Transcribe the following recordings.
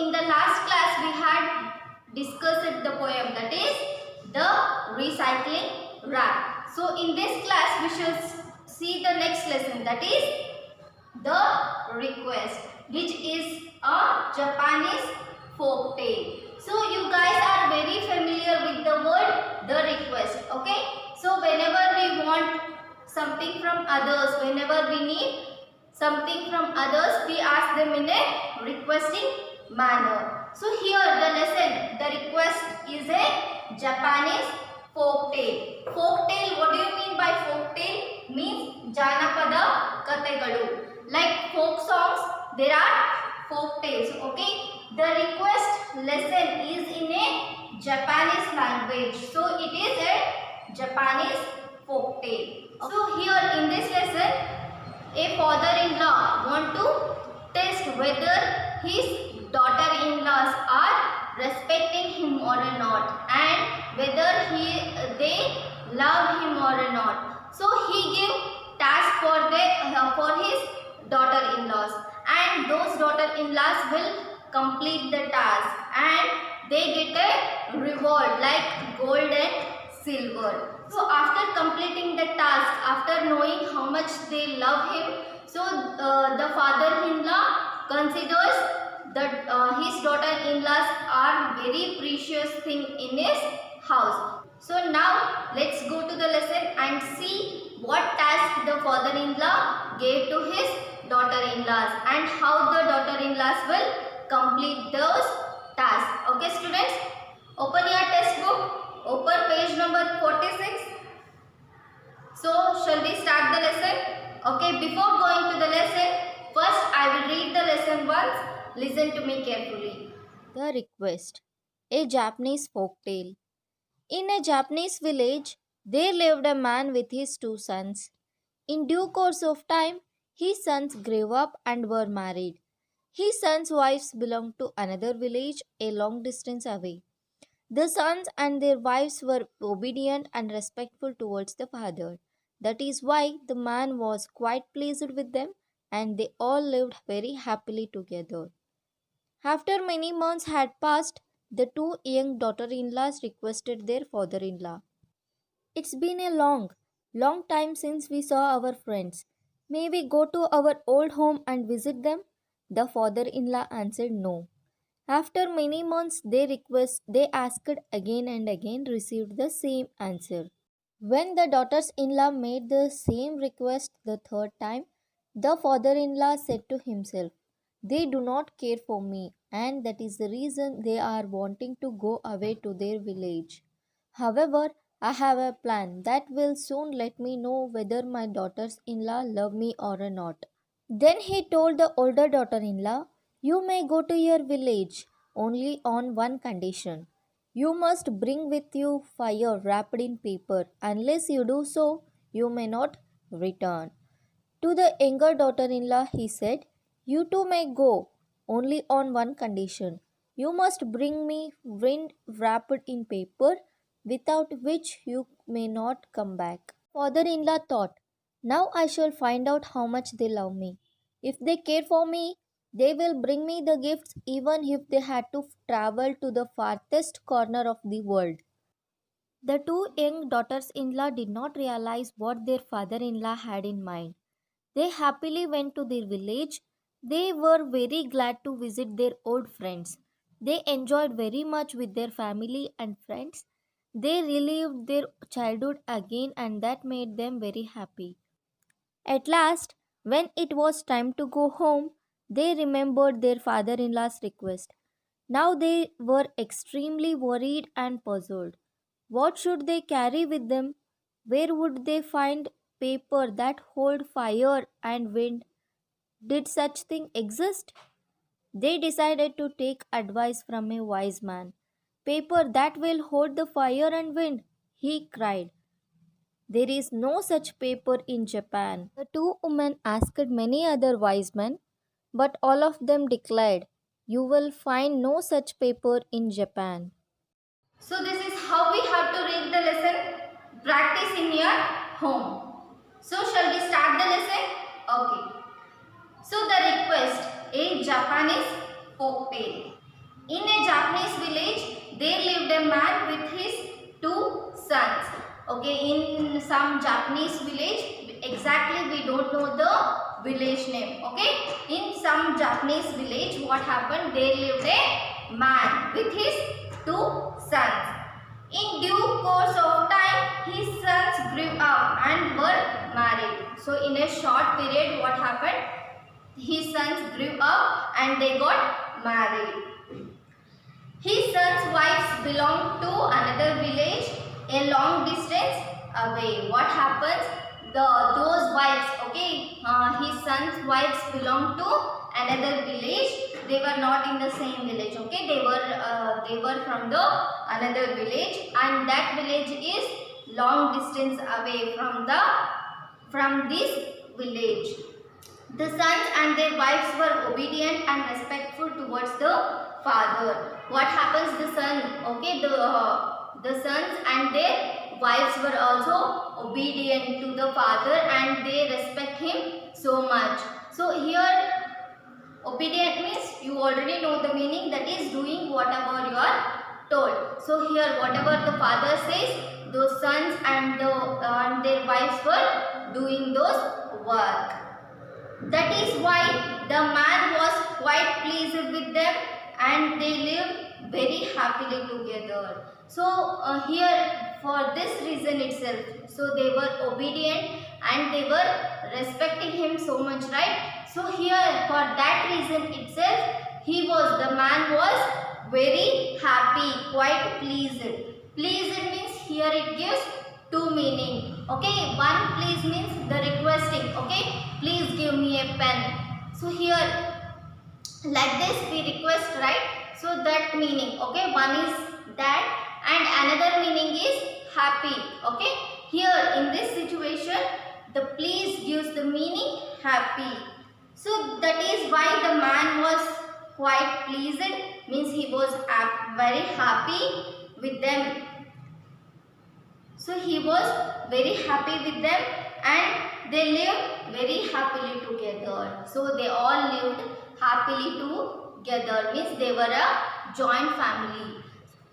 in the last class we had discussed the poem, that is the recycling rag. So in this class we shall see the next lesson, that is the request, which is a Japanese folk tale. So you guys are very familiar with the word the request. Okay. So whenever we want something from others, whenever we need something from others, we ask them in a requesting manner. So here the lesson, the request is a Japanese folk tale. Folk tale, what do you mean by folk tale? Means Janapada Kategalu. Like folk songs, there are folk tales. Okay. The request lesson is in a Japanese language. So it is a Japanese folk tale. So here in this lesson, a father-in-law want to test whether his daughter-in-laws are respecting him or not, and whether they love him or not. So he gave task for his daughter-in-laws, and those daughter-in-laws will complete the task and they get a reward like gold and silver. So after completing the task, after knowing how much they love him, so the father-in-law considers that his daughter-in-laws are very precious thing in his house. So now let's go to the lesson and see what task the father-in-law gave to his daughter-in-laws and how the daughter-in-laws will complete those tasks. Okay students, open your textbook. Open page number 46. So, shall we start the lesson? Okay, before going to the lesson, first I will read the lesson once. Listen to me carefully. The Request, a Japanese folk tale. In a Japanese village, there lived a man with his two sons. In due course of time, his sons grew up and were married. His sons' wives belonged to another village a long distance away. The sons and their wives were obedient and respectful towards the father. That is why the man was quite pleased with them, and they all lived very happily together. After many months had passed, the two young daughter in laws requested their father in law. It's been a long time since we saw our friends. May we go to our old home and visit them? The father in law answered no. After many months, they asked again and again, received the same answer. When the daughters in law made the same request the third time, the father in law said to himself, they do not care for me, and that is the reason they are wanting to go away to their village. However, I have a plan that will soon let me know whether my daughters in law love me or not. Then he told the older daughter in law, you may go to your village only on one condition. You must bring with you fire wrapped in paper. Unless you do so, you may not return. To the younger daughter in law, he said, you too may go only on one condition. You must bring me wind wrapped in paper, without which you may not come back. Father in law thought, now I shall find out how much they love me. If they care for me, they will bring me the gifts even if they had to travel to the farthest corner of the world. The two young daughters in law did not realize what their father in law had in mind. They happily went to their village. They were very glad to visit their old friends. They enjoyed very much with their family and friends. They relived their childhood again, and that made them very happy. At last, when it was time to go home, they remembered their father in law's request. Now they were extremely worried and puzzled. What should they carry with them? Where would they find paper that hold fire and wind? Did such thing exist? They decided to take advice from a wise man. Paper that will hold the fire and wind, he cried. There is no such paper in Japan. The two women asked many other wise men, but all of them declared, you will find no such paper in Japan. So this is how we have to read the lesson. Practice in your home. So shall we start the lesson? Okay. So the request, a Japanese folk tale. In a Japanese village, there lived a man with his two sons. Okay, in some Japanese village, exactly we don't know the village name. Okay, in some Japanese village, what happened? There lived a man with his two sons. In due course of time, his sons grew up and were married. So, in a short period, what happened? His sons grew up and they got married. His sons' wives belonged to another village a long distance away. What happens? Those wives, okay, his sons' wives belonged to another village. They were not in the same village. Okay, they were from the another village, and that village is long distance away from this village. The sons and their wives were obedient and respectful towards the father. What happens? The son, okay, the sons and their wives were also obedient to the father and they respect him so much. So here, obedient means you already know the meaning, that is doing whatever you are told. So here, whatever the father says, those sons and their wives were doing those work. That is why the man was quite pleased with them and they lived very happily together. So here, for this reason itself, so they were obedient and they were respecting him so much, right? So here, for that reason itself, the man was very happy, quite pleased. Pleased means here it gives two meaning. Okay, one please means the requesting. Okay, please give me a pen. So here, like this we request, right? So that meaning. Okay, one is that and another meaning is happy. Okay, here in this situation, the please gives the meaning happy. So that is why the man was quite pleased, means he was very happy with them. So he was very happy with them and they lived very happily together. So they all lived happily together, means they were a joint family.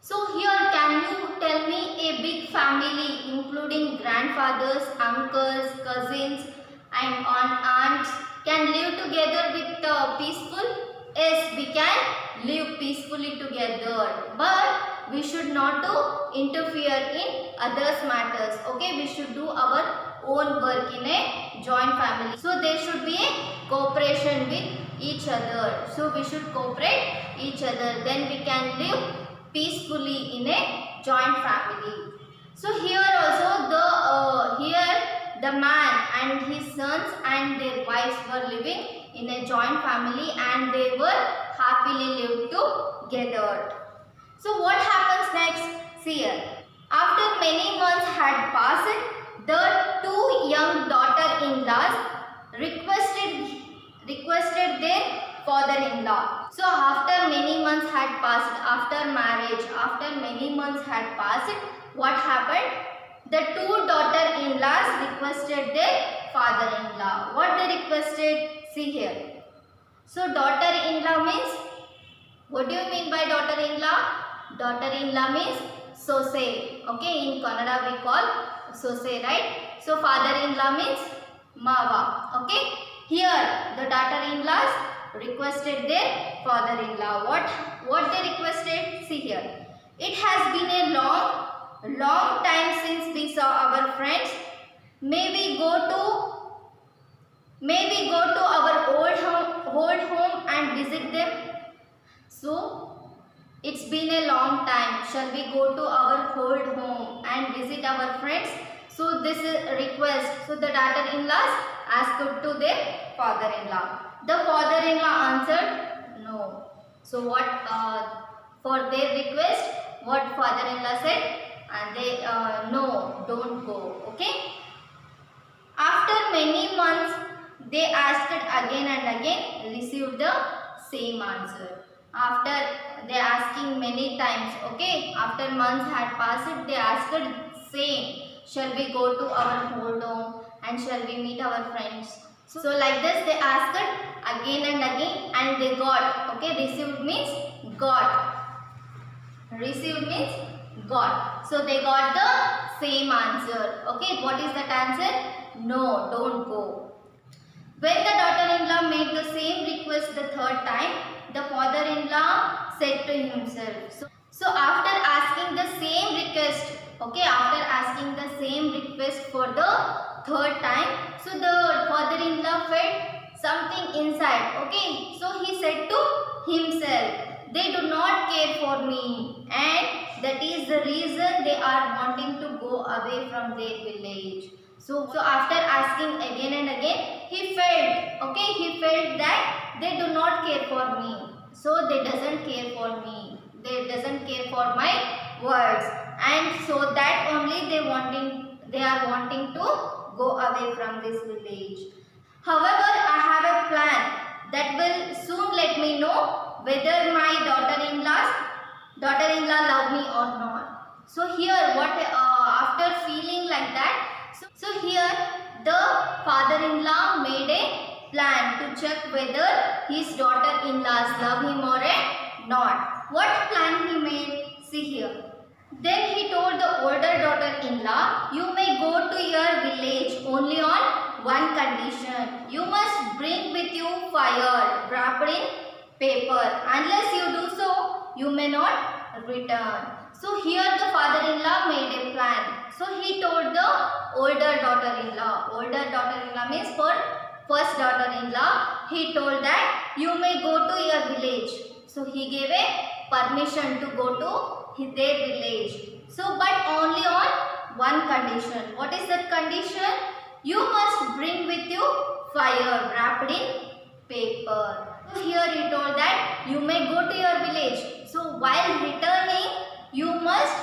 So here, can you tell me a big family including grandfathers, uncles, cousins and aunts can live together with peaceful? Yes, we can live peacefully together, but we should not to interfere in others' matters. Okay, we should do our own work in a joint family. So there should be a cooperation with each other. So we should cooperate each other. Then we can live peacefully in a joint family. So here also the man and his sons and their wives were living in a joint family and they were happily lived together. So what happens next? See here. After many months had passed, the two young daughter-in-laws requested their father-in-law. So after many months had passed, after marriage, after many months had passed, what happened? The two daughter-in-laws requested their father-in-law. What they requested? See here. So daughter-in-law means, what do you mean by daughter-in-law? Daughter-in-law means sose. Okay, in Kannada we call sose, right? So father-in-law means mava. Okay, here the daughter-in-laws requested their father-in-law. What they requested? See here. It has been a long time since we saw our friends. May we go to our old home and visit them. So it's been a long time. Shall we go to our old home and visit our friends? So this is a request. So the daughter-in-laws asked to their father-in-law. The father-in-law answered no. So what for their request, what father-in-law said? And they no, don't go. Okay. After many months, they asked it again and again, received the same answer. After they asking many times, okay, after months had passed, they asked same. Shall we go to our old home and shall we meet our friends? So like this they asked again and again and they got. Okay, received means got. Received means got. So they got the same answer. Okay, what is that answer? No, don't go. When the daughter-in-law made the same request the third time, the father-in-law said to himself. So after asking the same request, okay, after asking the same request for the third time, so the father-in-law felt something inside. Okay, so he said to himself, they do not care for me, and that is the reason they are wanting to go away from their village. So after asking again and again, he felt, okay, he felt that they do not care for me. So they doesn't care for me. They doesn't care for my words. And so that only they are wanting to go away from this village. However, I have a plan that will soon let me know whether my daughter-in-law love me or not. So here, after feeling like that, so here the father-in-law made a plan to check whether his daughter-in-laws love him or not. What plan he made? See here. Then he told the older daughter-in-law, you may go to your village only on one condition. You must bring with you fire wrapped in paper. Unless you do so, you may not return. So here the father-in-law made a plan. So he told the older daughter-in-law. Older daughter-in-law means for first daughter-in-law. He told that you may go to your village. So he gave a permission to go to their village. So but only on one condition. What is that condition? You must bring with you fire wrapped in paper. So here he told that you may go to your village. So while returning, you must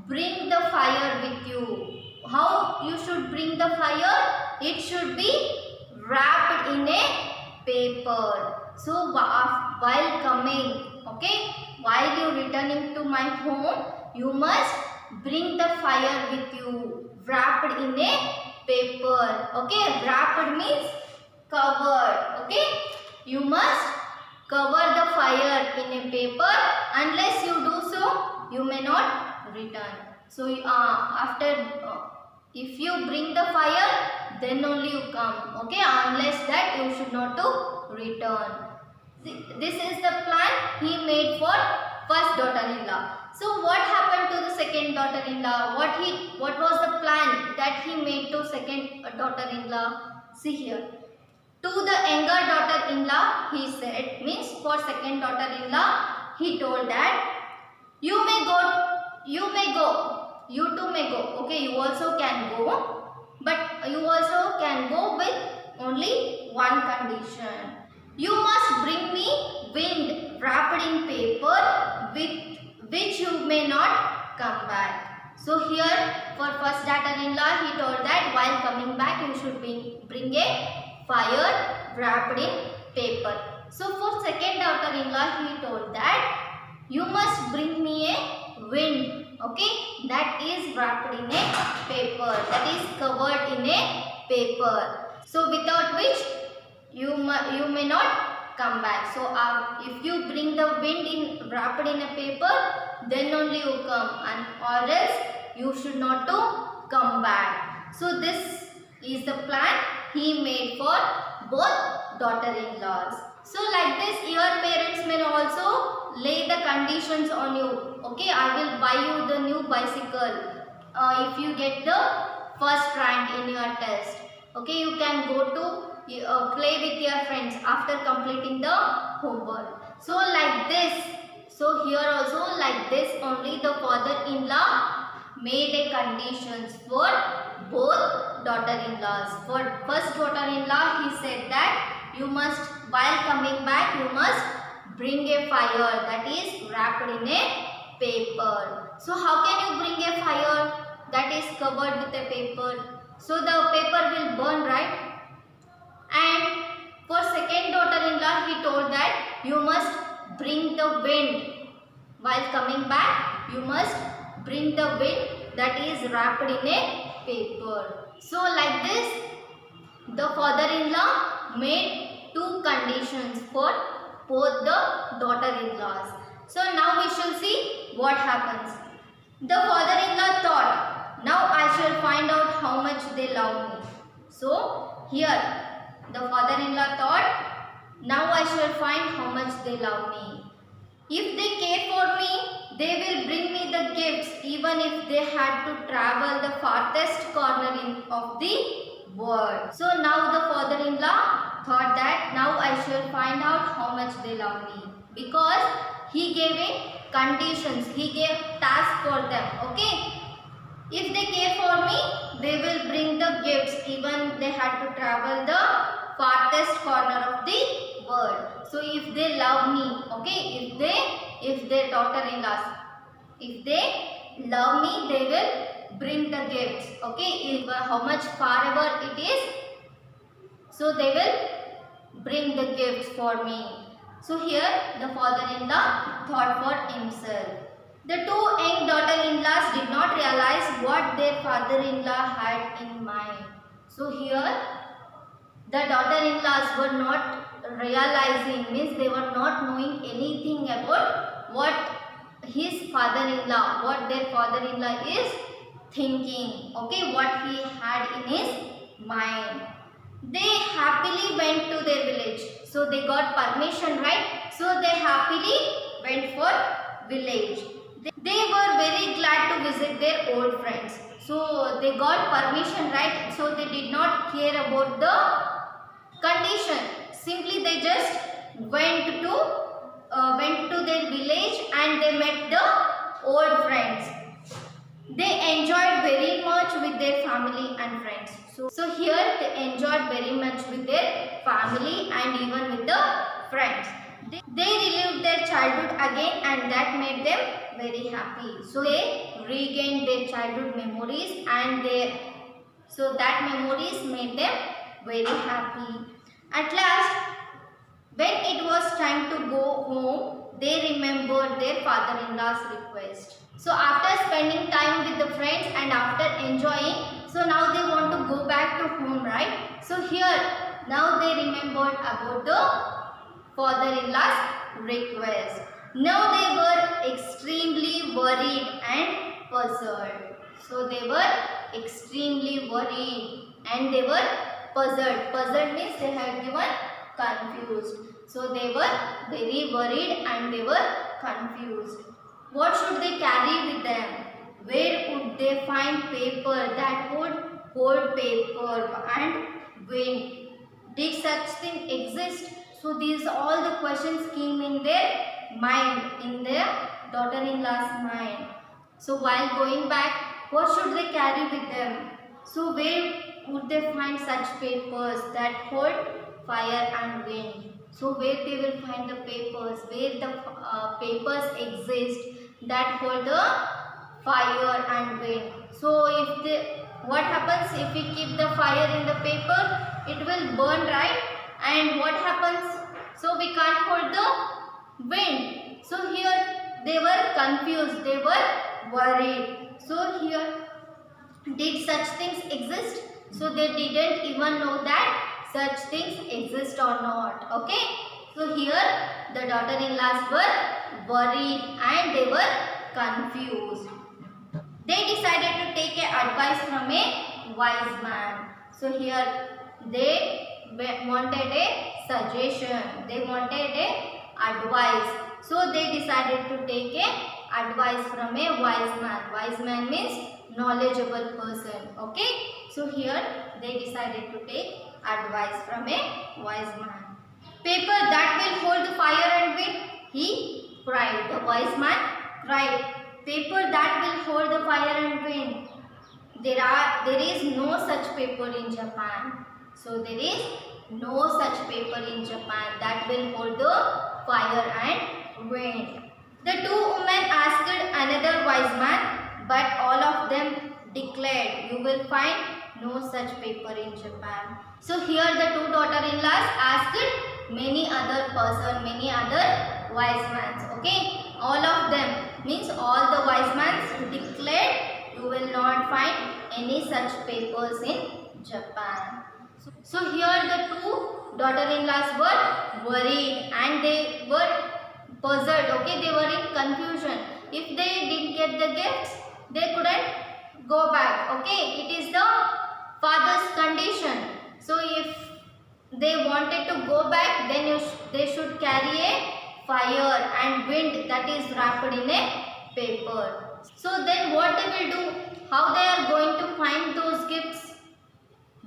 bring the fire with you. How you should bring the fire? It should be wrapped in a paper. So while coming, okay, while you returning to my home, you must bring the fire with you, wrapped in a paper. Okay, wrapped means covered. Okay, you must cover the fire in a paper. Unless you do so, you may not return. So if you bring the fire, then only you come. Okay, unless that you should not to return. This is the plan he made for first daughter-in-law. So what happened to the second daughter-in-law? What was the plan that he made to second daughter-in-law? See here. To the younger daughter-in-law, he said, means for second daughter-in-law, he told that you too may go. Okay, you also can go, but you also can go with only one condition. You must bring me wind wrapped in paper with which you may not come back. So here for first daughter-in-law, he told that while coming back you should bring a fire wrapped in paper. So for second daughter-in-law, he told that you must bring me a wind, okay, that is wrapped in a paper, that is covered in a paper. So without which you may not come back. So if you bring the wind wrapped in a paper, then only you come, and or else you should not to come back. So this is the plan he made for both daughter-in-laws. So like this, your parents may also lay the conditions on you. Okay, I will buy you the new bicycle if you get the first rank in your test. Okay, you can go to play with your friends after completing the homework. So like this, so here also like this only the father-in-law made a conditions for both daughter-in-laws. For first daughter-in-law, he said that you must, while coming back, you must bring a fire that is wrapped in a paper. So how can you bring a fire that is covered with a paper? So the paper will burn, right? And for second daughter-in-law, he told that you must bring the wind. While coming back, you must bring the wind that is wrapped in a paper. So like this, the father-in-law made two conditions for both the daughter-in-laws. So now we shall see what happens. The father-in-law thought, now I shall find out how much they love me. So here the father-in-law thought, now I shall find how much they love me. If they care for me, they will bring me the gifts even if they had to travel the farthest corner of the world. So now the father-in-law thought that now I shall find out how much they love me, because he gave a conditions, he gave task for them. Okay, if they care for me, they will bring the gifts even they had to travel the farthest corner of the world. So if they love me, okay, if their daughter-in-laws, if they love me, they will bring the gifts. Okay, if how much forever it is, so they will bring the gifts for me. So here the father-in-law thought for himself. The two young daughter-in-laws did not realize what their father-in-law had in mind. So here the daughter-in-laws were not realizing, means they were not knowing anything about what his father-in-law, what their father-in-law is thinking, okay, what he had in his mind. They happily went to their village. So they got permission, right? So they happily went for village. They were very glad to visit their old friends. So they got permission, right? So they did not care about the condition. Simply they just went to their village and they met the old friends. They enjoyed very much with their family and friends. So here they enjoyed very much with their family and even with the friends. They relived their childhood again and that made them very happy. So they regained their childhood memories and so that memories made them very happy. At last, when it was time to go home, they remembered their father-in-law's request. So after spending time with the friends and after enjoying, so now they want to go back to home, right? So here, now they remembered about the father-in-law's request. Now they were extremely worried and puzzled. So they were extremely worried and they were puzzled. Puzzled means they had given confused. So they were very worried and they were confused. What should they carry with them? Where would they find paper that would hold paper and wind? Did such thing exist? So these all the questions came in their mind, in their daughter-in-law's mind. So while going back, what should they carry with them? So where would they find such papers that hold fire and wind? So where they will find the papers, where the papers exist that hold the fire and wind. So what happens if we keep the fire in the paper? It will burn, right? And what happens? So we can't hold the wind. So here they were confused, they were worried. So here, did such things exist? So they didn't even know that such things exist or not. Okay. So here the daughter-in-laws were worried and they were confused. They decided to take advice from a wise man. So here they wanted a suggestion. They wanted a advice. So they decided to take a advice from a wise man. Wise man means knowledgeable person. Okay. So here they decided to take advice from a wise man. Paper that will hold the fire and wind, he cried. The wise man cried. Paper that will hold the fire and wind. There is no such paper in Japan. So there is no such paper in Japan that will hold the fire and wind. The two women asked another wise man, but all of them declared, you will find no such paper in Japan. So here the two daughter-in-laws asked many other wise men. Okay, all of them means all the wise men declared you will not find any such papers in Japan. So here the two daughter-in-laws were worried and they were puzzled. Okay, they were in confusion. If they didn't get the gifts, they couldn't go back. Okay, it is the father's condition. So if they wanted to go back, then they should carry a fire and wind that is wrapped in a paper. So then what they will do? How they are going to find those gifts?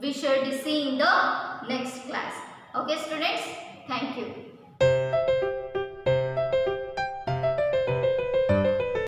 We should see in the next class. Okay students, thank you.